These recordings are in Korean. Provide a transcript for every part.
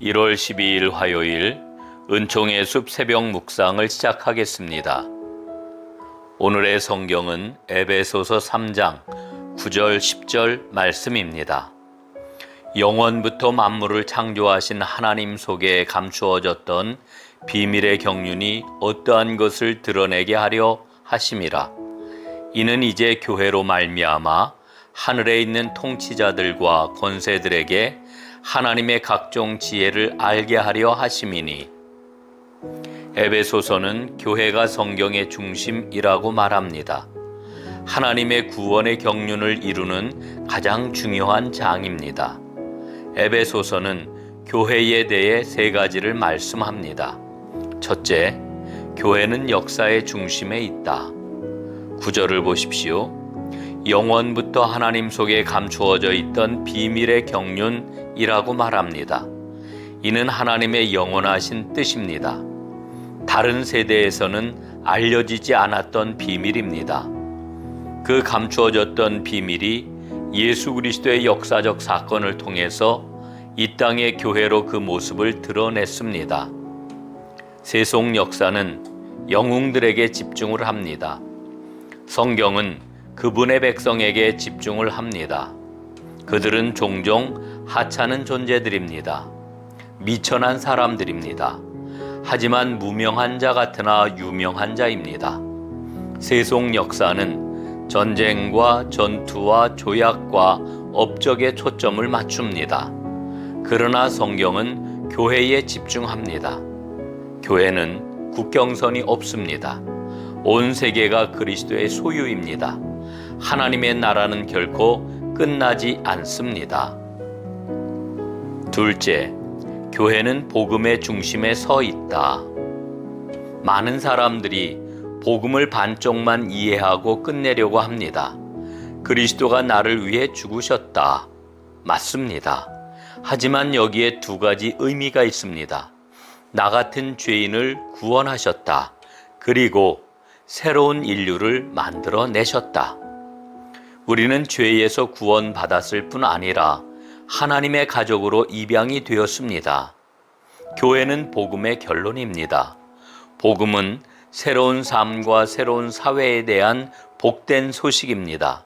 1월 12일 화요일 은총의 숲 새벽 묵상을 시작하겠습니다. 오늘의 성경은 에베소서 3장 9절 10절 말씀입니다. 영원부터 만물을 창조하신 하나님 속에 감추어졌던 비밀의 경륜이 어떠한 것을 드러내게 하려 하심이라. 이는 이제 교회로 말미암아 하늘에 있는 통치자들과 권세들에게 하나님의 각종 지혜를 알게 하려 하심이니. 에베소서는 교회가 성경의 중심이라고 말합니다. 하나님의 구원의 경륜을 이루는 가장 중요한 장입니다. 에베소서는 교회에 대해 세 가지를 말씀합니다. 첫째, 교회는 역사의 중심에 있다. 9절을 보십시오. 영원부터 하나님 속에 감추어져 있던 비밀의 경륜이라고 말합니다. 이는 하나님의 영원하신 뜻입니다. 다른 세대에서는 알려지지 않았던 비밀입니다. 그 감추어졌던 비밀이 예수 그리스도의 역사적 사건을 통해서 이 땅의 교회로 그 모습을 드러냈습니다. 세속 역사는 영웅들에게 집중을 합니다. 성경은 그분의 백성에게 집중을 합니다. 그들은 종종 하찮은 존재들입니다. 미천한 사람들입니다. 하지만 무명한 자 같으나 유명한 자입니다. 세속 역사는 전쟁과 전투와 조약과 업적에 초점을 맞춥니다. 그러나 성경은 교회에 집중합니다. 교회는 국경선이 없습니다. 온 세계가 그리스도의 소유입니다. 하나님의 나라는 결코 끝나지 않습니다. 둘째, 교회는 복음의 중심에 서 있다. 많은 사람들이 복음을 반쪽만 이해하고 끝내려고 합니다. 그리스도가 나를 위해 죽으셨다. 맞습니다. 하지만 여기에 두 가지 의미가 있습니다. 나 같은 죄인을 구원하셨다. 그리고 새로운 인류를 만들어내셨다. 우리는 죄에서 구원받았을 뿐 아니라 하나님의 가족으로 입양이 되었습니다. 교회는 복음의 결론입니다. 복음은 새로운 삶과 새로운 사회에 대한 복된 소식입니다.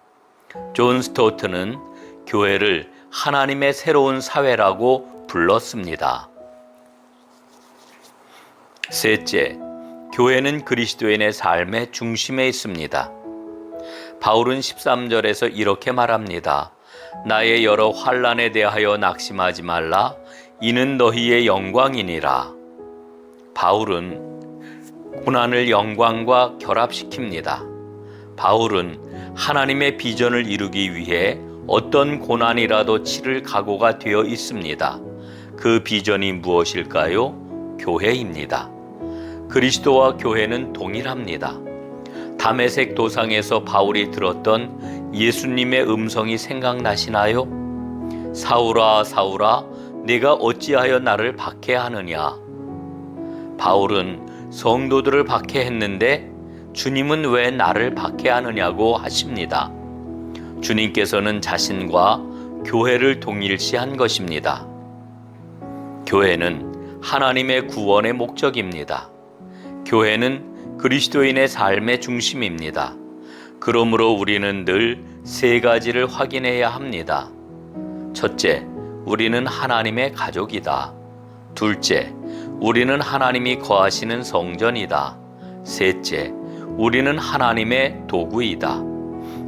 존 스토트는 교회를 하나님의 새로운 사회라고 불렀습니다. 셋째, 교회는 그리스도인의 삶의 중심에 있습니다. 바울은 13절에서 이렇게 말합니다. 나의 여러 환난에 대하여 낙심하지 말라. 이는 너희의 영광이니라. 바울은 고난을 영광과 결합시킵니다. 바울은 하나님의 비전을 이루기 위해 어떤 고난이라도 치를 각오가 되어 있습니다. 그 비전이 무엇일까요? 교회입니다. 그리스도와 교회는 동일합니다. 다메섹 도상에서 바울이 들었던 예수님의 음성이 생각나시나요? 사울아, 사울아, 네가 어찌하여 나를 박해하느냐? 바울은 성도들을 박해했는데 주님은 왜 나를 박해하느냐고 하십니다. 주님께서는 자신과 교회를 동일시한 것입니다. 교회는 하나님의 구원의 목적입니다. 교회는 그리스도인의 삶의 중심입니다. 그러므로 우리는 늘 세 가지를 확인해야 합니다. 첫째, 우리는 하나님의 가족이다. 둘째, 우리는 하나님이 거하시는 성전이다. 셋째, 우리는 하나님의 도구이다.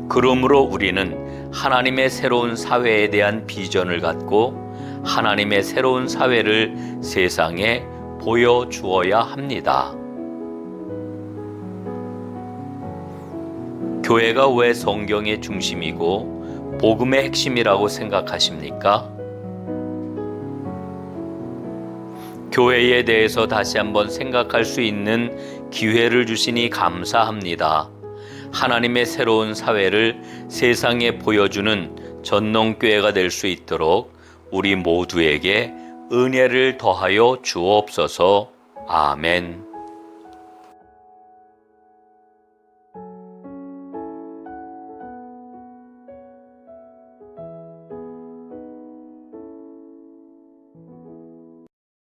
그러므로 우리는 하나님의 새로운 사회에 대한 비전을 갖고 하나님의 새로운 사회를 세상에 보여주어야 합니다. 교회가 왜 성경의 중심이고 복음의 핵심이라고 생각하십니까? 교회에 대해서 다시 한번 생각할 수 있는 기회를 주시니 감사합니다. 하나님의 새로운 사회를 세상에 보여주는 전농교회가 될 수 있도록 우리 모두에게 은혜를 더하여 주옵소서. 아멘.